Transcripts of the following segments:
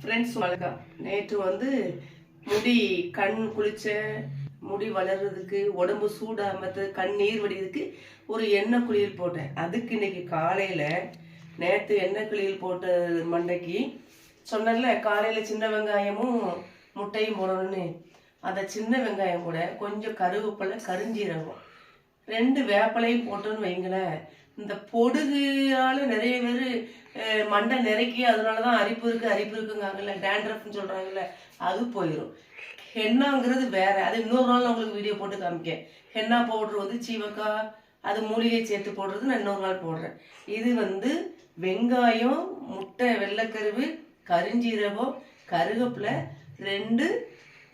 Friends வணக்கம். நேற்று முடி கண் குளிச்ச முடி வளர்றதுக்கு உடம்பு சூடாமத்து கண் நீர் வடிறதுக்கு ஒரு எண்ணெய் குளியல் போட்டேன். அதுக்கு இன்னைக்கு காலையில நேற்று எண்ணெய் குளியல் போட்ட மண்டைக்கு சொன்னல காலையில சின்ன வெங்காயமும் முட்டையும் போடணும்னு. அந்த சின்ன வெங்காயம் கூட கொஞ்சம் கருவேப்பிலை கரிஞ்சீரகம் 2 வேப்பலையும் போட்டோன்னு வைங்களேன். இந்த பொடுகுனால நிறைய பேர் மண்டை நிறைக்கி அதனாலதான் அரிப்பு இருக்குங்காங்கல்ல, டேண்ட்ரஃப்னு சொல்றாங்கல்ல, அது போயிடும். ஹென்னாங்கிறது வேற, அது இன்னொரு நாள் நான் உங்களுக்கு வீடியோ போட்டு காமிக்கேன். ஹென்னா பவுடர் சீவக்காய் அது மூலிகை சேர்த்து போடுறது நான் இன்னொரு நாள் போடுறேன். இது வெங்காயம், முட்டை, வெள்ளைக்கருவு, கரிஞ்சீரகம், கருவேப்பிலை, 2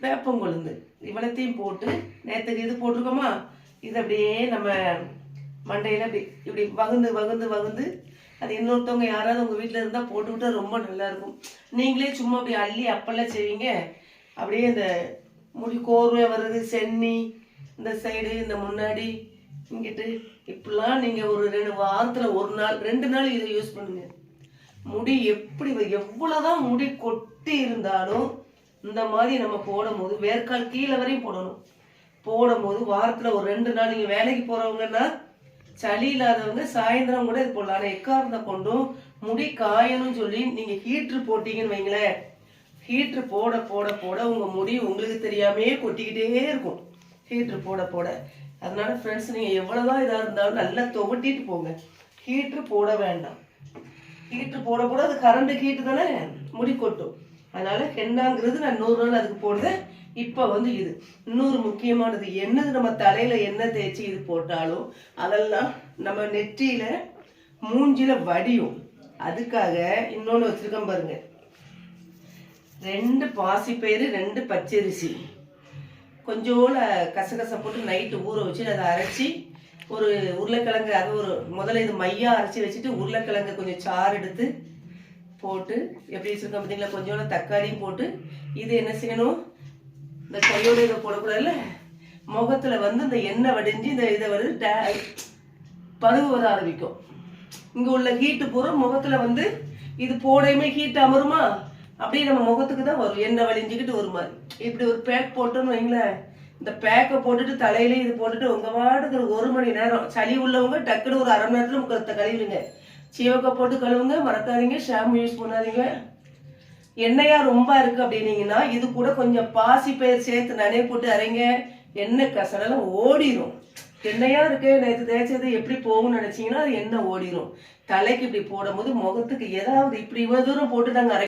வேப்பங்கொழுந்து இவ்வளத்தையும் போட்டு நேற்றுக்கு இது போட்டிருக்கோமா. இது அப்படியே நம்ம மண்டையில இப்படி வகுந்து அது இன்னொருத்தவங்க யாராவது உங்க வீட்டுல இருந்தா போட்டுவிட்டா ரொம்ப நல்லா இருக்கும். நீங்களே சும்மா அப்படி அள்ளி அப்பெல்லாம் செய்வீங்க. அப்படியே இந்த முடி கோர்வை வருது, சென்னி இந்த சைடு, இந்த முன்னாடி இங்கிட்டு இப்படிலாம் நீங்க ஒரு 2 வாரத்துல 1 நாள் 2 நாள் இதை யூஸ் பண்ணுங்க. முடி எவ்வளவுதான் முடி கொட்டி இருந்தாலும் இந்த மாதிரி நம்ம போடும் போது வேர்க்கால் கீழே வரையும் போடணும். போடும் போது வாரத்துல ஒரு 2 நாள் நீங்க வேலைக்கு போறவங்கன்னா சளி இல்லாதவங்க சாயந்தரம் கூட இது போடலாம். ஆனால் எக்காரணத்தை கொண்டும் முடி காயணும்னு சொல்லி நீங்க ஹீட்ரு போட்டீங்கன்னு வைங்களேன், ஹீட்ரு போட போட போட உங்க முடி உங்களுக்கு தெரியாமே கொட்டிக்கிட்டே இருக்கும் ஹீட்ரு போட போட. அதனால ஃப்ரெண்ட்ஸ், நீங்க எவ்வளவுதான் இதா இருந்தாலும் நல்லா துவட்டிட்டு போங்க. ஹீட்ரு போட வேண்டாம். ஹீட்ரு போட போட அது கரண்ட் ஹீட்டு தானே, முடி கொட்டும். அதனால ஹென்னாங்கிறது நான் 100 நாள் அதுக்கு போடுறேன். இப்ப இது இன்னொரு முக்கியமானது என்னது, நம்ம தலையில எண்ணெய் தேய்ச்சி இது போட்டாலும் அதெல்லாம் நம்ம நெற்றியில மூஞ்சில வடியும். அதுக்காக இன்னொன்னு வச்சிருக்கேன் பாருங்க. 2 பாசிப்பயிறு, 2 பச்சரிசி, கொஞ்சோல கசகசை போட்டு நைட்டு ஊற வச்சு அதை அரைச்சி ஒரு உருளைக்கிழங்கு, அது முதல்ல இது மையா அரைச்சி வச்சுட்டு உருளைக்கிழங்கு கொஞ்சம் சாறு எடுத்து போட்டு எப்படி வச்சிருக்கோம் பார்த்தீங்களா. கொஞ்சோட தக்காளியும் போட்டு இது என்ன செய்யணும், இந்த கையோட இதை போடக்கூடாதுல்ல, முகத்துல இந்த எண்ணெய் வடிஞ்சு இந்த இதை பருவு வர ஆரம்பிக்கும். இங்க உள்ள ஹீட்டு பூரா முகத்துல இது போடையுமே ஹீட் அமருமா, அப்படியே நம்ம முகத்துக்கு தான் வரும், எண்ணெய் வலிஞ்சுக்கிட்டு ஒரு மாதிரி. இப்படி ஒரு பேக் போட்டோன்னு வைங்களேன், இந்த பேக்கை போட்டுட்டு தலையில இது போட்டுட்டு உங்க வாட்டுக்கு 1 மணி நேரம், சளி உள்ளவங்க டக்குன்னு ஒரு 1/2 மணி நேரத்துல முகத்தை கழுவிடுங்க. சீவக்காய் போட்டு கழுவுங்க, மறக்காதீங்க. ஷாம்பு யூஸ் பண்ணாதீங்க. எண்ணெயா ரொம்ப இருக்கு அப்படின்னீங்கன்னா இது கூட கொஞ்சம் பாசி பயிர் சேர்த்து நனைய போட்டு அரைங்க. எண்ணெய் கசடெல்லாம் ஓடிடும். எண்ணெயா இருக்கு நேற்று தேய்ச்சது எப்படி போகும்னு நினைச்சீங்கன்னா அது எண்ணெய் ஓடிடும். தலைக்கு இப்படி போடும் போது முகத்துக்கு ஏதாவது இப்படி இவ்வளவு தூரம் போட்டு நாங்க